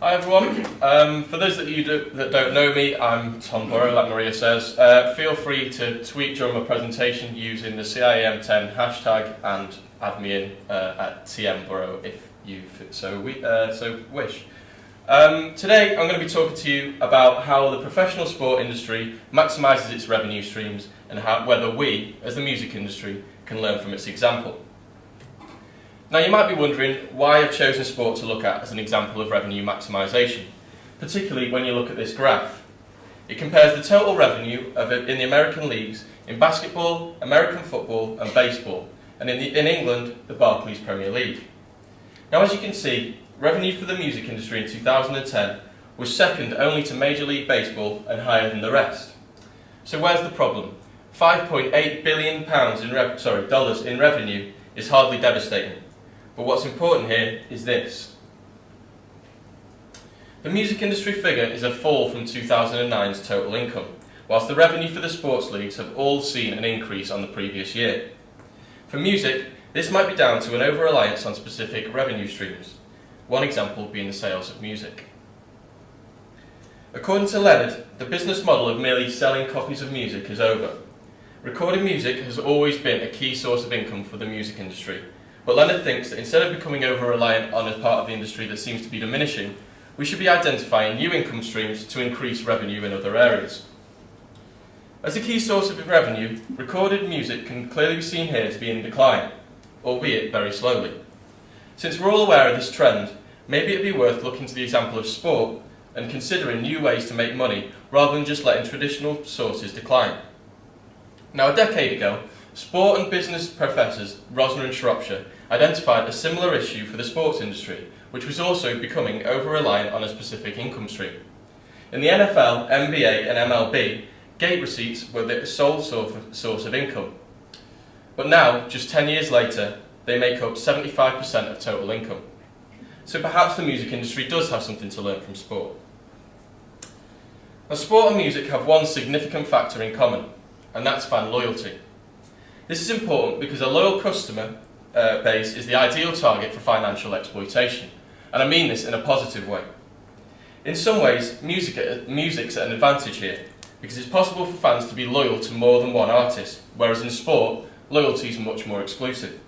Hi everyone. For those that that don't know me, I'm Tom Burrow, like Maria says. Feel free to tweet during my presentation using the CIEM10 hashtag and add me in at TMBurrow if you so wish. Today I'm going to be talking to you about how the professional sport industry maximises its revenue streams and whether we, as the music industry, can learn from its example. Now you might be wondering why I've chosen sport to look at as an example of revenue maximisation, particularly when you look at this graph. It compares the total revenue in the American leagues in basketball, American football and baseball, and in England, the Barclays Premier League. Now as you can see, revenue for the music industry in 2010 was second only to Major League Baseball and higher than the rest. So where's the problem? £5.8 billion dollars in revenue is hardly devastating. But what's important here is this. The music industry figure is a fall from 2009's total income, whilst the revenue for the sports leagues have all seen an increase on the previous year. For music, this might be down to an over-reliance on specific revenue streams, one example being the sales of music. According to Leonard, the business model of merely selling copies of music is over. Recording music has always been a key source of income for the music industry. But Leonard thinks that instead of becoming over-reliant on a part of the industry that seems to be diminishing, we should be identifying new income streams to increase revenue in other areas. As a key source of revenue, recorded music can clearly be seen here to be in decline, albeit very slowly. Since we're all aware of this trend, maybe it'd be worth looking to the example of sport and considering new ways to make money rather than just letting traditional sources decline. Now, a decade ago, sport and business professors Rosner and Shropshire identified a similar issue for the sports industry, which was also becoming over-reliant on a specific income stream. In the NFL, NBA and MLB, gate receipts were the sole source of income. But now, just 10 years later, they make up 75% of total income. So perhaps the music industry does have something to learn from sport. Now, sport and music have one significant factor in common, and that's fan loyalty. This is important because a loyal customer base is the ideal target for financial exploitation, and I mean this in a positive way. In some ways, music's at an advantage here, because it's possible for fans to be loyal to more than one artist, whereas in sport, loyalty is much more exclusive.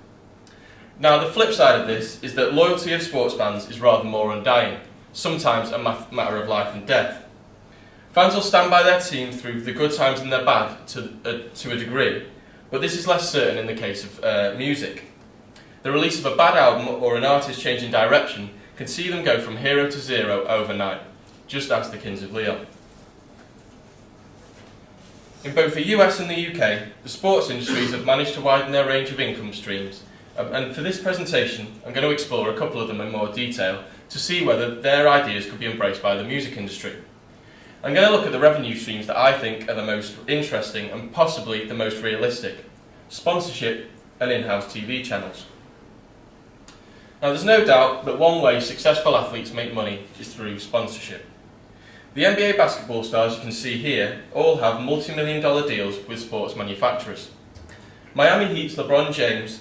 Now, the flip side of this is that loyalty of sports fans is rather more undying, sometimes a matter of life and death. Fans will stand by their team through the good times and the bad to a degree, but this is less certain in the case of music. The release of a bad album or an artist changing direction can see them go from hero to zero overnight, just ask the Kings of Leon. In both the US and the UK, the sports industries have managed to widen their range of income streams, and for this presentation I'm going to explore a couple of them in more detail to see whether their ideas could be embraced by the music industry. I'm going to look at the revenue streams that I think are the most interesting and possibly the most realistic: sponsorship and in-house TV channels. Now, there's no doubt that one way successful athletes make money is through sponsorship. The NBA basketball stars you can see here all have multi-million-dollar deals with sports manufacturers. Miami Heat's LeBron James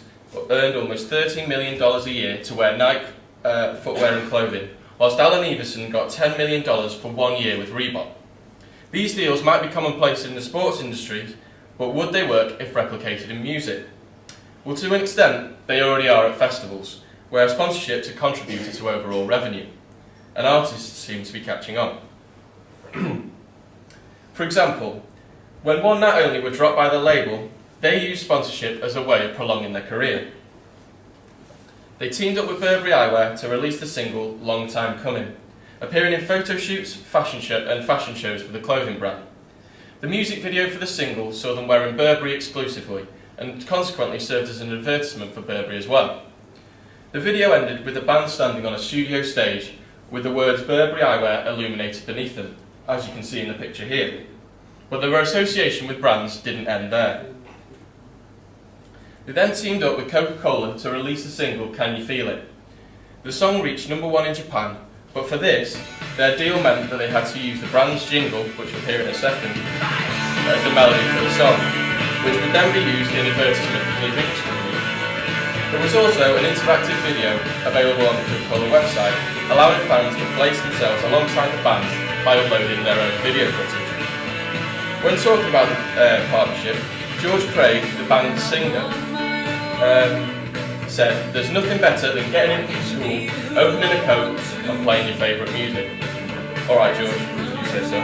earned almost $13 million a year to wear Nike footwear and clothing, whilst Allen Iverson got $10 million for 1 year with Reebok. These deals might be commonplace in the sports industry, but would they work if replicated in music? Well, to an extent, they already are at festivals, where sponsorships have contributed to overall revenue, and artists seem to be catching on. For example, when One Night Only were dropped by the label, they used sponsorship as a way of prolonging their career. They teamed up with Burberry Eyewear to release the single Long Time Coming, appearing in photo shoots, fashion shows for the clothing brand. The music video for the single saw them wearing Burberry exclusively, and consequently served as an advertisement for Burberry as well. The video ended with the band standing on a studio stage with the words Burberry Eyewear illuminated beneath them, as you can see in the picture here. But their association with brands didn't end there. They then teamed up with Coca-Cola to release the single Can You Feel It? The song reached #1 in Japan, but for this, their deal meant that they had to use the brand's jingle, which we'll hear in a second, as the melody for the song, which would then be used in advertisement for the drinks company. There was also an interactive video available on the Coca-Cola website, allowing fans to place themselves alongside the band by uploading their own video footage. When talking about the partnership, George Craig, the band's singer, said, "There's nothing better than getting in from school, opening a Coke and playing your favourite music." Alright George, you say so.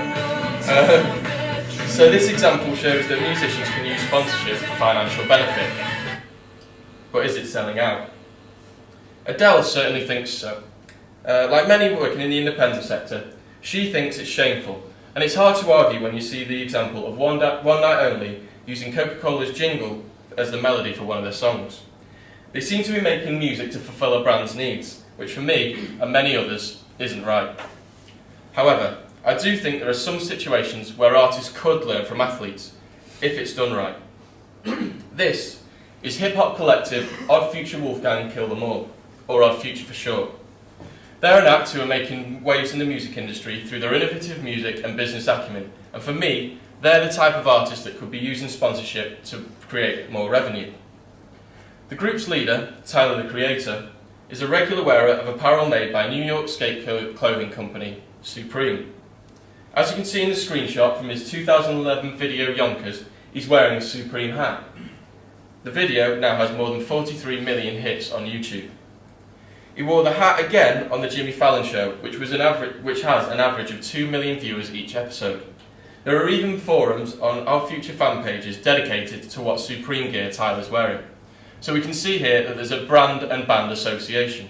So this example shows that musicians can use sponsorship for financial benefit. But is it selling out? Adele certainly thinks so. Like many working in the independent sector, she thinks it's shameful, and it's hard to argue when you see the example of One Night Only using Coca-Cola's jingle as the melody for one of their songs. They seem to be making music to fulfill a brand's needs, which for me, and many others, isn't right. However, I do think there are some situations where artists could learn from athletes, if it's done right. This is hip-hop collective Odd Future Wolfgang Kill Them All, or Odd Future for short. They're an act who are making waves in the music industry through their innovative music and business acumen, and for me, they're the type of artist that could be using sponsorship to create more revenue. The group's leader, Tyler the Creator, is a regular wearer of apparel made by New York skate clothing company, Supreme. As you can see in the screenshot from his 2011 video Yonkers, he's wearing a Supreme hat. The video now has more than 43 million hits on YouTube. He wore the hat again on the Jimmy Fallon Show, which has an average of 2 million viewers each episode. There are even forums on our Future fan pages dedicated to what Supreme gear Tyler's wearing. So we can see here that there's a brand and band association.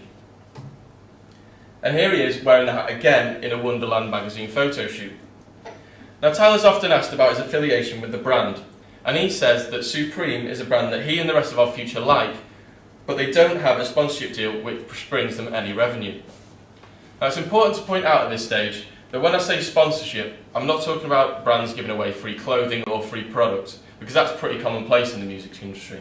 And here he is wearing the hat again in a Wonderland magazine photo shoot. Now Tyler's often asked about his affiliation with the brand, and he says that Supreme is a brand that he and the rest of our future like, but they don't have a sponsorship deal which brings them any revenue. Now it's important to point out at this stage that when I say sponsorship, I'm not talking about brands giving away free clothing or free products, because that's pretty commonplace in the music industry.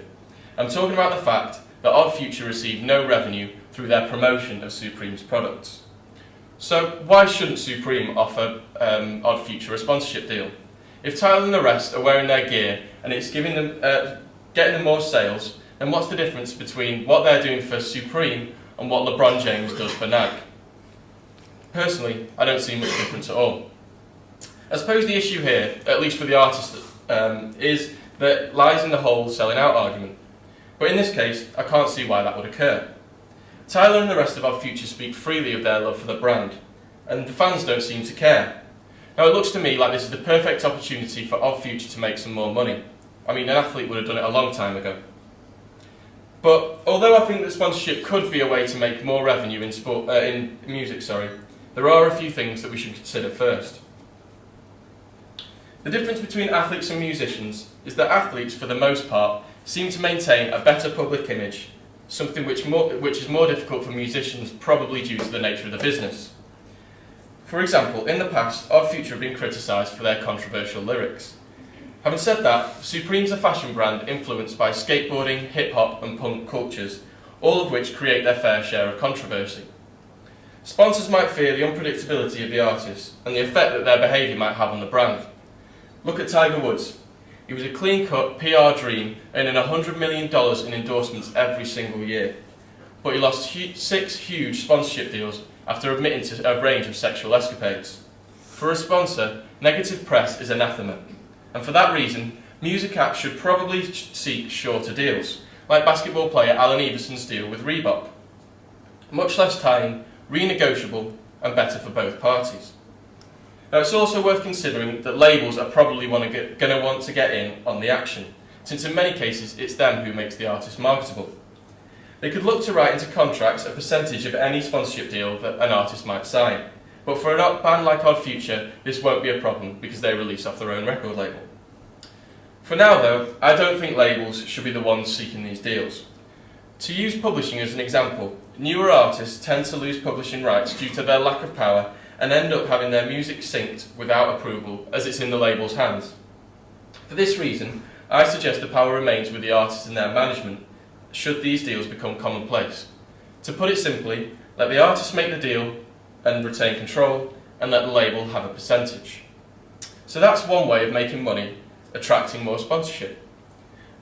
I'm talking about the fact that Odd Future receive no revenue through their promotion of Supreme's products. So why shouldn't Supreme offer Odd Future a sponsorship deal? If Tyler and the rest are wearing their gear and it's giving them, getting them more sales, then what's the difference between what they're doing for Supreme and what LeBron James does for Nike? Personally, I don't see much difference at all. I suppose the issue here, at least for the artist, is that lies in the whole selling out argument. But in this case, I can't see why that would occur. Tyler and the rest of Odd Future speak freely of their love for the brand, and the fans don't seem to care. Now it looks to me like this is the perfect opportunity for Odd Future to make some more money. I mean, an athlete would have done it a long time ago. But although I think that sponsorship could be a way to make more revenue in music, there are a few things that we should consider first. The difference between athletes and musicians is that athletes, for the most part, seem to maintain a better public image, something which is more difficult for musicians, probably due to the nature of the business. For example, in the past, Odd Future have been criticised for their controversial lyrics. Having said that, Supreme's a fashion brand influenced by skateboarding, hip-hop and punk cultures, all of which create their fair share of controversy. Sponsors might fear the unpredictability of the artist and the effect that their behaviour might have on the brand. Look at Tiger Woods. He was a clean-cut PR dream, earning $100 million in endorsements every single year. But he lost 6 huge sponsorship deals after admitting to a range of sexual escapades. For a sponsor, negative press is anathema. And for that reason, music acts should probably seek shorter deals, like basketball player Allen Iverson's deal with Reebok. Much less time, renegotiable, and better for both parties. Now it's also worth considering that labels are probably going to want to get in on the action, since in many cases it's them who makes the artist marketable. They could look to write into contracts a percentage of any sponsorship deal that an artist might sign. But for a band like Odd Future, this won't be a problem because they release off their own record label. For now though, I don't think labels should be the ones seeking these deals. To use publishing as an example, newer artists tend to lose publishing rights due to their lack of power and end up having their music synced without approval as it's in the label's hands. For this reason, I suggest the power remains with the artists and their management should these deals become commonplace. To put it simply, let the artist make the deal and retain control, and let the label have a percentage. So that's one way of making money, attracting more sponsorship.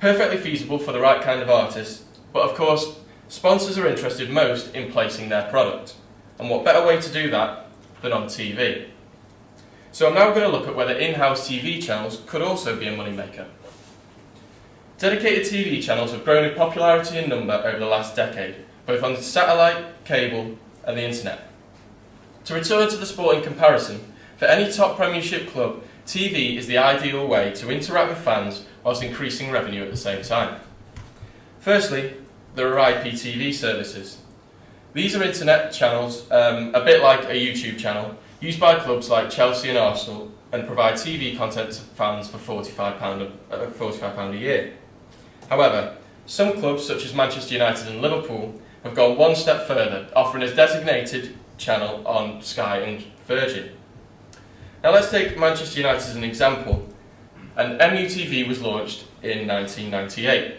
Perfectly feasible for the right kind of artist, but of course, sponsors are interested most in placing their product. And what better way to do that than on TV? So I'm now going to look at whether in-house TV channels could also be a moneymaker. Dedicated TV channels have grown in popularity and number over the last decade, both on satellite, cable and the internet. To return to the sporting comparison, for any top Premiership club, TV is the ideal way to interact with fans whilst increasing revenue at the same time. Firstly, there are IPTV services. These are internet channels, a bit like a YouTube channel, used by clubs like Chelsea and Arsenal, and provide TV content to fans for £45 a year. However, some clubs such as Manchester United and Liverpool have gone one step further, offering a designated channel on Sky and Virgin. Now let's take Manchester United as an example. And MUTV was launched in 1998.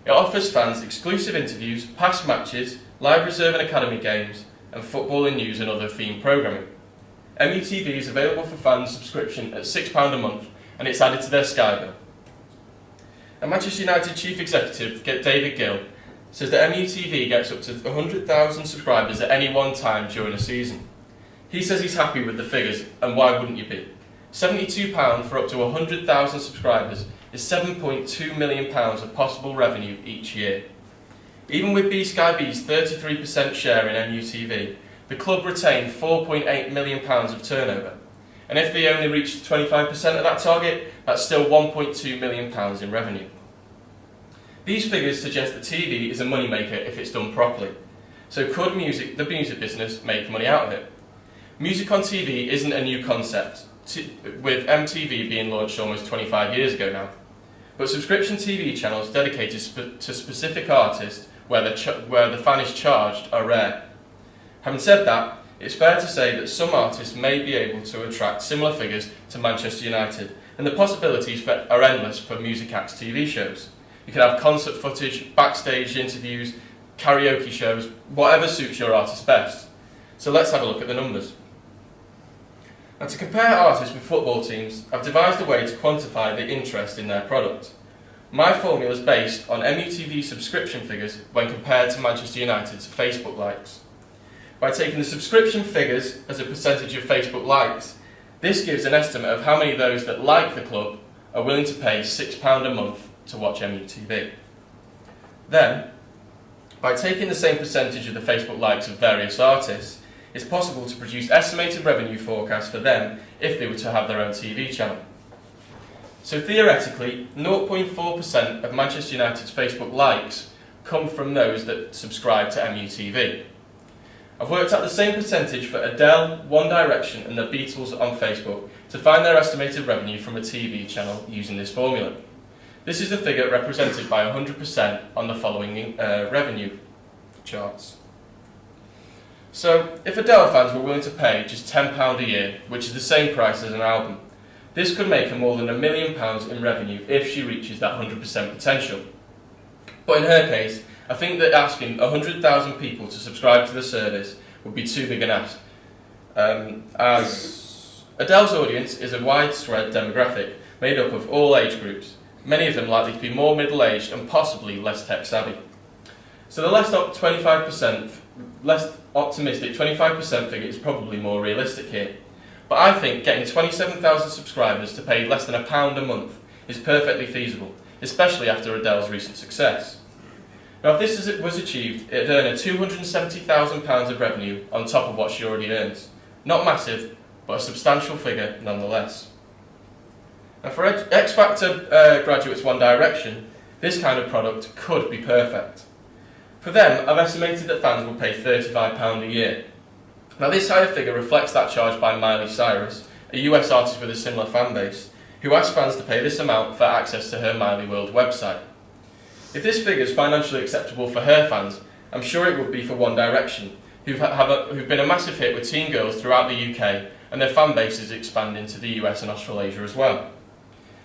It offers fans exclusive interviews, past matches, live reserve and academy games, and football and news and other themed programming. MUTV is available for fans subscription at £6 a month, and it's added to their Sky bill. And Manchester United Chief Executive David Gill says that MUTV gets up to 100,000 subscribers at any one time during a season. He says he's happy with the figures, and why wouldn't you be? £72 for up to 100,000 subscribers is £7.2 million of possible revenue each year. Even with Sky B's 33% share in MUTV, the club retained £4.8 million of turnover. And if they only reached 25% of that target, that's still £1.2 million in revenue. These figures suggest that TV is a moneymaker if it's done properly. So could the music business make money out of it? Music on TV isn't a new concept, with MTV being launched almost 25 years ago now. But subscription TV channels dedicated to specific artists where the fan is charged are rare. Having said that, it's fair to say that some artists may be able to attract similar figures to Manchester United, and the possibilities are endless for music acts TV shows. You can have concert footage, backstage interviews, karaoke shows, whatever suits your artist best. So let's have a look at the numbers. Now, to compare artists with football teams, I've devised a way to quantify the interest in their product. My formula is based on MUTV subscription figures when compared to Manchester United's Facebook likes. By taking the subscription figures as a percentage of Facebook likes, this gives an estimate of how many of those that like the club are willing to pay £6 a month to watch MUTV. Then, by taking the same percentage of the Facebook likes of various artists, it's possible to produce estimated revenue forecasts for them if they were to have their own TV channel. So theoretically, 0.4% of Manchester United's Facebook likes come from those that subscribe to MUTV. I've worked out the same percentage for Adele, One Direction and the Beatles on Facebook to find their estimated revenue from a TV channel using this formula. This is the figure represented by 100% on the following revenue charts. So, if Adele fans were willing to pay just £10 a year, which is the same price as an album, this could make her more than £1 million in revenue if she reaches that 100% potential. But in her case, I think that asking 100,000 people to subscribe to the service would be too big an ask, as Adele's audience is a widespread demographic made up of all age groups, many of them likely to be more middle-aged and possibly less tech-savvy. So the less optimistic 25% figure is probably more realistic here. But I think getting 27,000 subscribers to pay less than £1 a month is perfectly feasible, especially after Adele's recent success. Now, if this was achieved, it'd earn her £270,000 of revenue on top of what she already earns. Not massive, but a substantial figure nonetheless. Now, for X Factor graduates One Direction, this kind of product could be perfect. For them, I've estimated that fans will pay £35 a year. Now, this higher figure reflects that charge by Miley Cyrus, a US artist with a similar fan base, who asked fans to pay this amount for access to her Miley World website. If this figure is financially acceptable for her fans, I'm sure it would be for One Direction, who've been a massive hit with teen girls throughout the UK, and their fan base is expanding to the US and Australasia as well.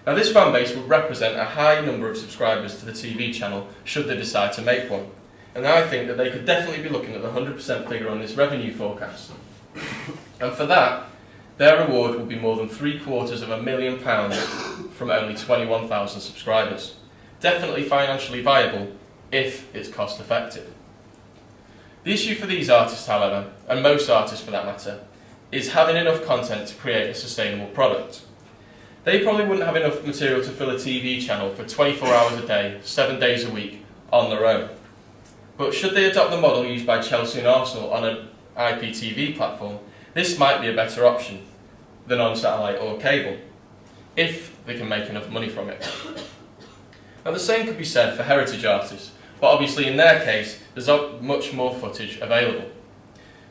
Now, this fan base would represent a high number of subscribers to the TV channel should they decide to make one, and I think that they could definitely be looking at the 100% figure on this revenue forecast. And for that, their reward will be more than £750,000 from only 21,000 subscribers. Definitely financially viable if it's cost effective. The issue for these artists, however, and most artists for that matter, is having enough content to create a sustainable product. They probably wouldn't have enough material to fill a TV channel for 24 hours a day, 7 days a week, on their own. But should they adopt the model used by Chelsea and Arsenal on an IPTV platform, this might be a better option than on satellite or cable, if they can make enough money from it. Now the same could be said for heritage artists, but obviously in their case there's much more footage available.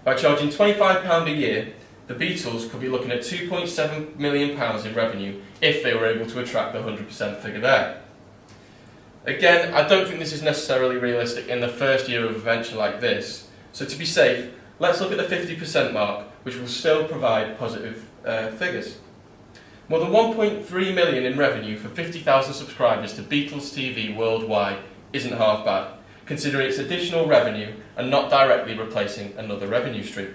By charging £25 a year, the Beatles could be looking at £2.7 million in revenue if they were able to attract the 100% figure there. Again, I don't think this is necessarily realistic in the first year of a venture like this, so to be safe, let's look at the 50% mark, which will still provide positive figures. More than 1.3 million in revenue for 50,000 subscribers to Beatles TV worldwide isn't half bad, considering it's additional revenue and not directly replacing another revenue stream.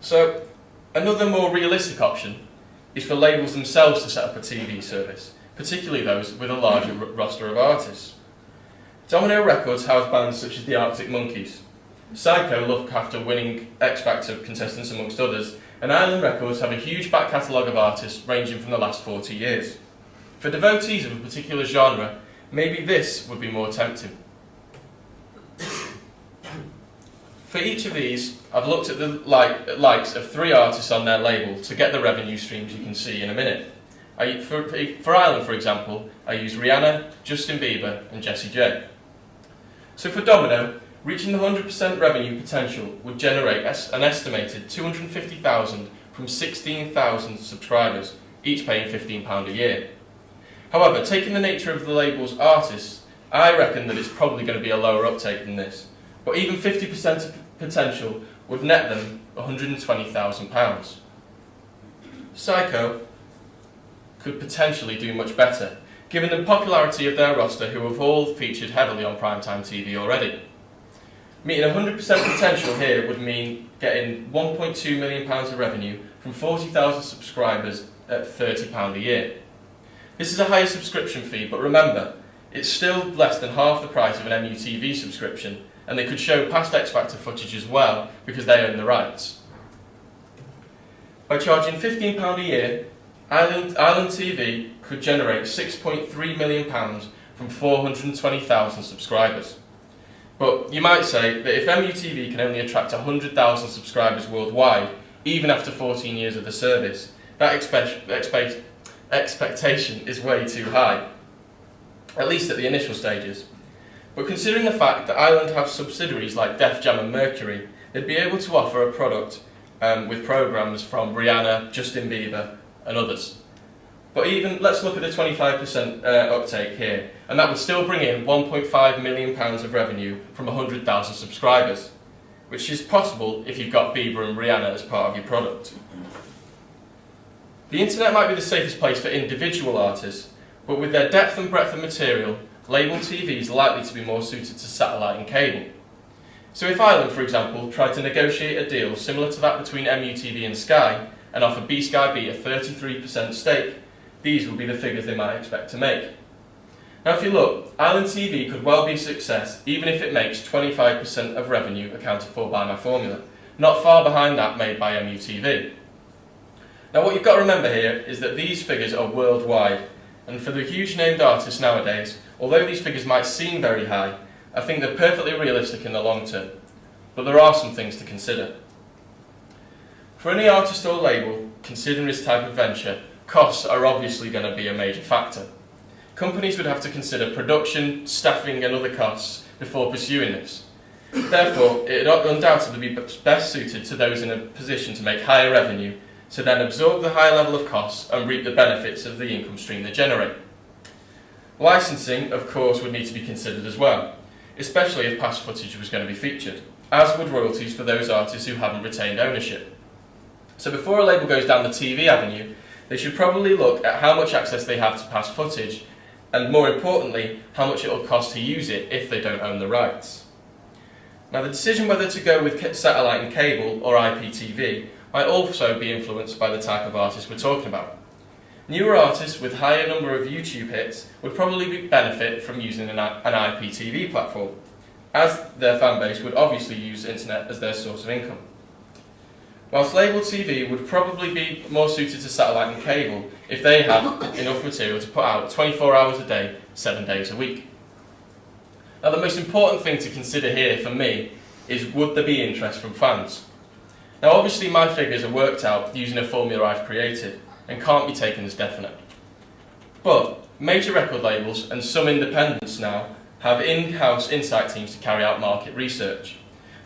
So, another more realistic option is for labels themselves to set up a TV service, particularly those with a larger roster of artists. Domino Records house bands such as the Arctic Monkeys. Psycho look after winning X Factor contestants amongst others, and Island Records have a huge back catalogue of artists ranging from the last 40 years. For devotees of a particular genre, maybe this would be more tempting. For each of these, I've looked at the likes of 3 artists on their label to get the revenue streams you can see in a minute. For Island, for example, I use Rihanna, Justin Bieber and Jessie J. So for Domino, reaching the 100% revenue potential would generate an estimated $250,000 from 16,000 subscribers, each paying £15 a year. However, taking the nature of the label's artists, I reckon that it's probably going to be a lower uptake than this, but even 50% potential would net them £120,000. Psycho could potentially do much better, given the popularity of their roster, who have all featured heavily on primetime TV already. Meeting 100% potential here would mean getting £1.2 million of revenue from 40,000 subscribers at £30 a year. This is a higher subscription fee, but remember, it's still less than half the price of an MUTV subscription, and they could show past X Factor footage as well because they own the rights. By charging £15 a year, Island TV could generate £6.3 million from 420,000 subscribers. But you might say that if MUTV can only attract 100,000 subscribers worldwide, even after 14 years of the service, that expectation is way too high, at least at the initial stages. But considering the fact that Island have subsidiaries like Def Jam and Mercury, they'd be able to offer a product with programmes from Rihanna, Justin Bieber and others. But even, let's look at the 25% uptake here, and that would still bring in £1.5 million of revenue from 100,000 subscribers, which is possible if you've got Bieber and Rihanna as part of your product. The internet might be the safest place for individual artists, but with their depth and breadth of material, label TV is likely to be more suited to satellite and cable. So if Island, for example, tried to negotiate a deal similar to that between MUTV and Sky, and offer B-Sky B a 33% stake, these would be the figures they might expect to make. Now if you look, Island TV could well be a success even if it makes 25% of revenue accounted for by my formula, not far behind that made by MUTV. Now what you've got to remember here is that these figures are worldwide, and for the huge named artists nowadays, although these figures might seem very high, I think they're perfectly realistic in the long term. But there are some things to consider. For any artist or label considering this type of venture, costs are obviously going to be a major factor. Companies would have to consider production, staffing and other costs before pursuing this. Therefore, it would undoubtedly be best suited to those in a position to make higher revenue, to then absorb the high level of costs and reap the benefits of the income stream they generate. Licensing, of course, would need to be considered as well, especially if past footage was going to be featured, as would royalties for those artists who haven't retained ownership. So before a label goes down the TV avenue, they should probably look at how much access they have to past footage, and more importantly, how much it will cost to use it if they don't own the rights. Now the decision whether to go with satellite and cable or IPTV might also be influenced by the type of artist we're talking about. Newer artists with higher number of YouTube hits would probably benefit from using an IPTV platform, as their fan base would obviously use the internet as their source of income. Whilst label TV would probably be more suited to satellite and cable if they have enough material to put out 24 hours a day, 7 days a week. Now, the most important thing to consider here for me is, would there be interest from fans? Now, obviously my figures are worked out using a formula I've created and can't be taken as definite. But major record labels and some independents now have in-house insight teams to carry out market research.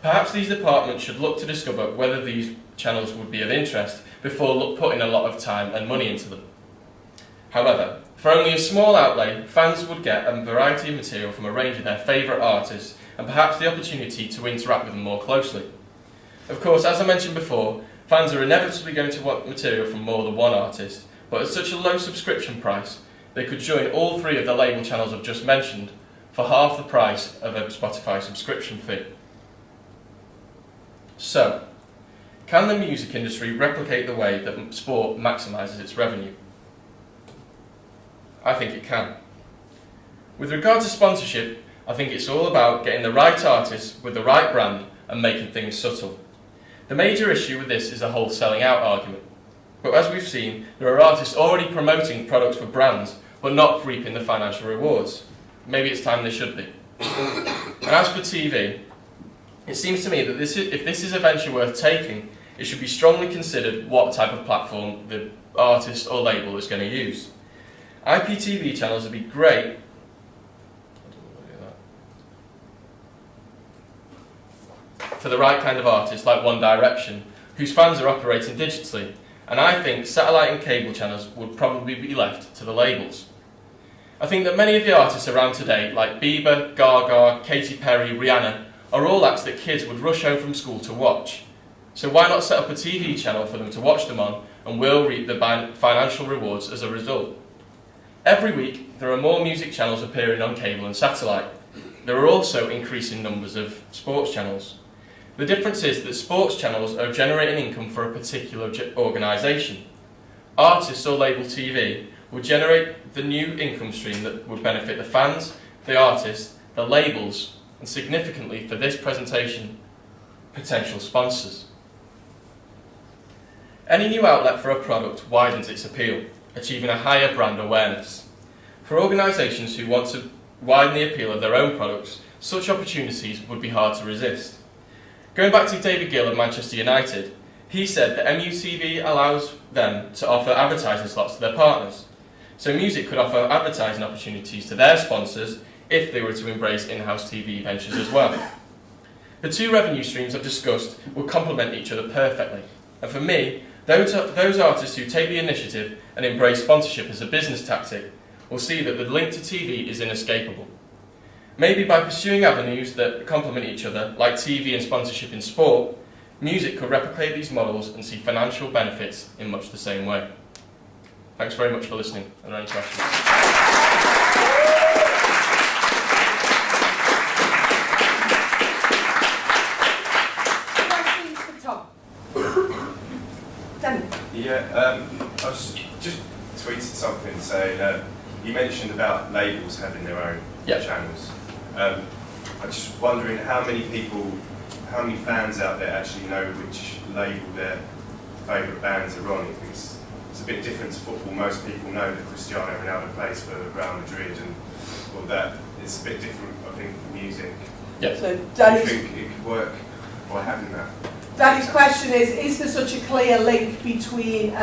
Perhaps these departments should look to discover whether these channels would be of interest before putting a lot of time and money into them. However, for only a small outlay, fans would get a variety of material from a range of their favourite artists and perhaps the opportunity to interact with them more closely. Of course, as I mentioned before, fans are inevitably going to want material from more than one artist, but at such a low subscription price, they could join all three of the label channels I've just mentioned for half the price of a Spotify subscription fee. So, can the music industry replicate the way that sport maximises its revenue? I think it can. With regard to sponsorship, I think it's all about getting the right artist with the right brand and making things subtle. The major issue with this is the whole selling out argument. But as we've seen, there are artists already promoting products for brands, but not reaping the financial rewards. Maybe it's time they should be. And as for TV, it seems to me that if this is a venture worth taking, it should be strongly considered what type of platform the artist or label is going to use. IPTV channels would be great. For the right kind of artist, like One Direction, whose fans are operating digitally, and I think satellite and cable channels would probably be left to the labels. I think that many of the artists around today, like Bieber, Gaga, Katy Perry, Rihanna, are all acts that kids would rush home from school to watch. So why not set up a TV channel for them to watch them on, and we'll reap the financial rewards as a result. Every week, there are more music channels appearing on cable and satellite. There are also increasing numbers of sports channels. The difference is that sports channels are generating income for a particular organisation. Artists or label TV would generate the new income stream that would benefit the fans, the artists, the labels, and significantly for this presentation, potential sponsors. Any new outlet for a product widens its appeal, achieving a higher brand awareness. For organisations who want to widen the appeal of their own products, such opportunities would be hard to resist. Going back to David Gill of Manchester United, he said that MUTV allows them to offer advertising slots to their partners. So music could offer advertising opportunities to their sponsors if they were to embrace in-house TV ventures as well. The two revenue streams I've discussed will complement each other perfectly. And for me, those artists who take the initiative and embrace sponsorship as a business tactic will see that the link to TV is inescapable. Maybe by pursuing avenues that complement each other, like TV and sponsorship in sport, music could replicate these models and see financial benefits in much the same way. Thanks very much for listening. Are there any questions? Questions for Tom? Dan? Yeah, I was just tweeted something saying, you mentioned about labels having their own channels. I'm just wondering how many fans out there actually know which label their favourite bands are on. It's a bit different to football. Most people know that Cristiano Ronaldo plays for Real Madrid and all that. It's a bit different, I think, for music. Yeah. So Do you think it could work by having that? Danny's question is there such a clear link between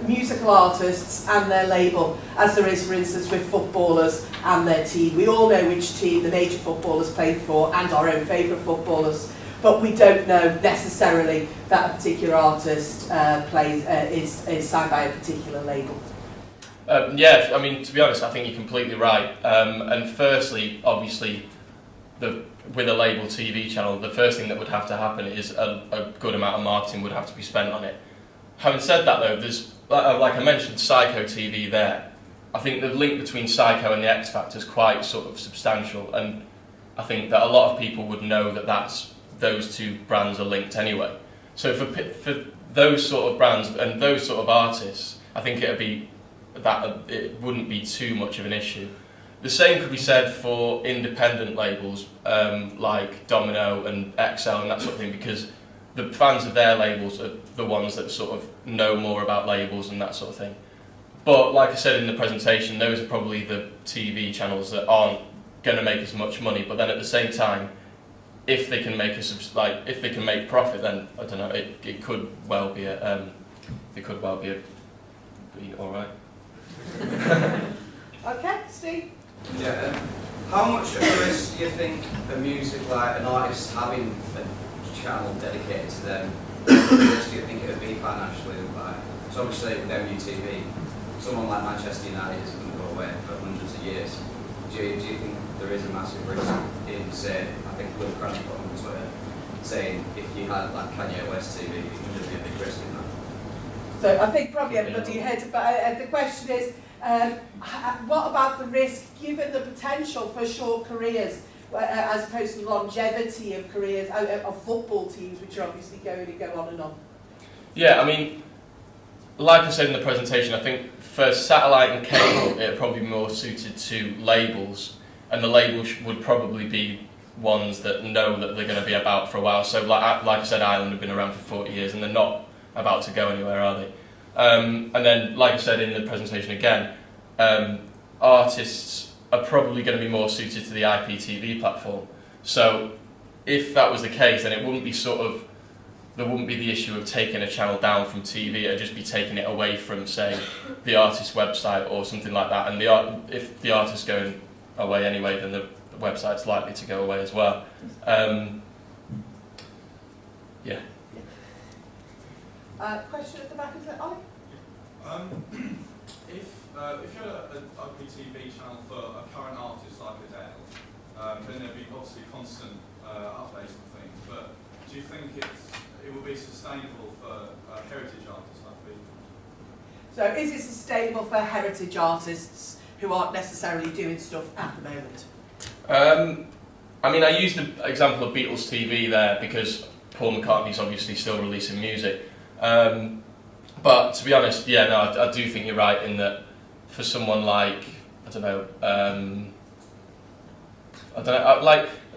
musical artists and their label as there is, for instance, with footballers and their team? We all know which team the major footballers play for and our own favourite footballers, but we don't know necessarily that a particular artist is signed by a particular label. Yeah, I mean, to be honest, I think you're completely right. And firstly, obviously, with a label TV channel, the first thing that would have to happen is a good amount of marketing would have to be spent on it. Having said that though, there's, like I mentioned, Psycho TV there. I think the link between Psycho and the X Factor is quite sort of substantial, and I think that a lot of people would know that those two brands are linked anyway. So for those sort of brands and those sort of artists, I think it wouldn't be too much of an issue. the same could be said for independent labels like Domino and XL and that sort of thing, because the fans of their labels are the ones that sort of know more about labels and that sort of thing. But like I said in the presentation, those are probably the TV channels that aren't going to make as much money. But then at the same time, if they can make if they can make profit, then I don't know. It could well be all right. Okay, Steve. Yeah. How much of a risk do you think a music like an artist having a channel dedicated to them? How much risk do you think it would be financially? Like, so obviously with MUTV, someone like Manchester United isn't going to go away for hundreds of years. Do you think there is a massive risk in, say, I think Will Cranley put on Twitter, saying if you had like Kanye West TV, would there be a big risk in that? So I think probably everybody heard, but the question is, what about the risk, given the potential for short careers, as opposed to the longevity of careers of football teams, which are obviously going to go on and on? Yeah, I mean, like I said in the presentation, I think for satellite and cable, it'd probably be more suited to labels, and the labels would probably be ones that know that they're going to be about for a while. So, like I said, Ireland have been around for 40 years, and they're not about to go anywhere, are they? And then, like I said in the presentation again, artists are probably going to be more suited to the IPTV platform. So, if that was the case, then it wouldn't be there wouldn't be the issue of taking a channel down from TV. It'd just be taking it away from, say, the artist's website or something like that. And if the artist's going away anyway, then the website's likely to go away as well. Yeah. Question at the back, is it Ollie? If you had an IPTV channel for a current artist like Adele, then there'd be obviously constant updates and things. But do you think it will be sustainable for heritage artists like me? So is it sustainable for heritage artists who aren't necessarily doing stuff at the moment? I mean, I used the example of Beatles TV there because Paul McCartney's obviously still releasing music. But to be honest, yeah, no, I do think you're right in that for someone like, I don't know,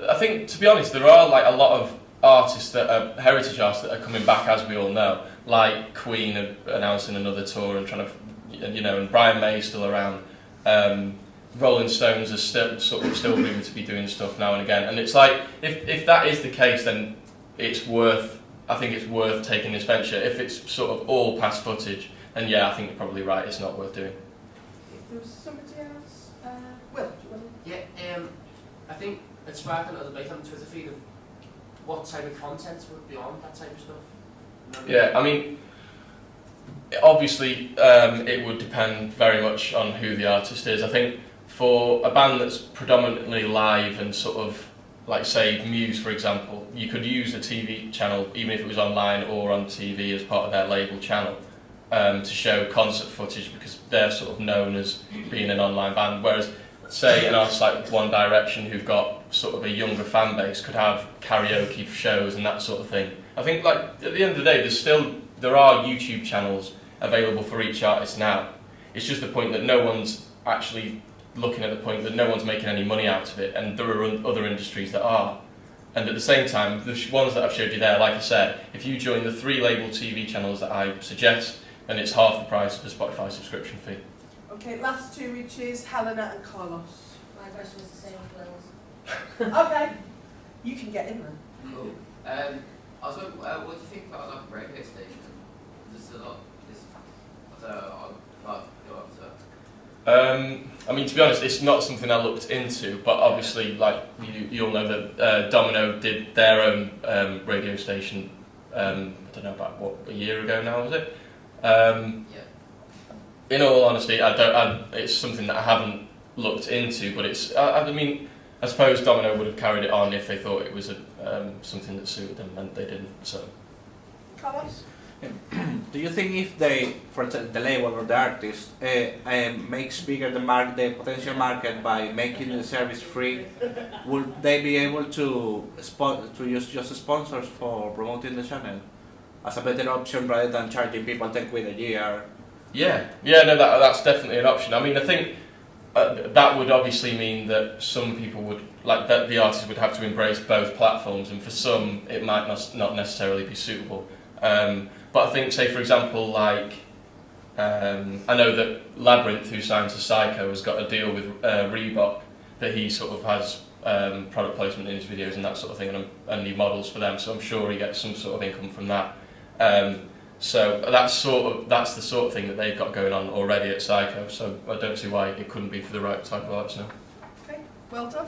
I think, to be honest, there are like a lot of artists that are heritage artists that are coming back, as we all know, like Queen announcing another tour and trying to, and Brian May's still around. Rolling Stones are still rumored to be doing stuff now and again, and it's like if that is the case, then I think it's worth taking this venture. If it's sort of all past footage, then yeah, I think you're probably right. It's not worth doing. If there was somebody else, Will, do you want to? Yeah, I think it sparked a little debate on the Twitter feed of what type of content would be on that type of stuff. Yeah, I mean, obviously it would depend very much on who the artist is. I think for a band that's predominantly live and sort of, like say Muse for example, you could use a TV channel even if it was online or on TV as part of their label channel to show concert footage because they're sort of known as being an online band, whereas say an artist like One Direction who've got sort of a younger fan base could have karaoke shows and that sort of thing. I think like at the end of the day there are YouTube channels available for each artist now. It's just the point that no one's actually looking at the point that no one's making any money out of it, and there are other industries that are. And at the same time, the ones that I've showed you there, like I said, if you join the 3 label TV channels that I suggest, then it's half the price of the Spotify subscription fee. Okay, last 2, which is Helena and Carlos. My question was the same as Will's. Okay, you can get in then. Cool. I was wondering, what do you think about like a radio station? There's a lot. I mean, to be honest, it's not something I looked into, but obviously, like you all know that Domino did their own radio station. I don't know about a year ago now, was it? Yeah. In all honesty, it's something that I haven't looked into, but it's. I mean, I suppose Domino would have carried it on if they thought it was something that suited them, and they didn't. So. Carlos? Do you think if they, for example, the label or the artist, makes bigger the potential market by making the service free, would they be able to use just sponsors for promoting the channel as a better option rather than charging people 10 quid a year? Yeah, no, that's definitely an option. I mean, I think that would obviously mean that some people would, like that the artists would have to embrace both platforms, and for some it might not necessarily be suitable. But I think, say for example, like I know that Labyrinth, who signed to Psycho, has got a deal with Reebok that he sort of has product placement in his videos and that sort of thing, and he models for them. So I'm sure he gets some sort of income from that. So that's the sort of thing that they've got going on already at Psycho. So I don't see why it couldn't be for the right type of artist now. Okay, well done.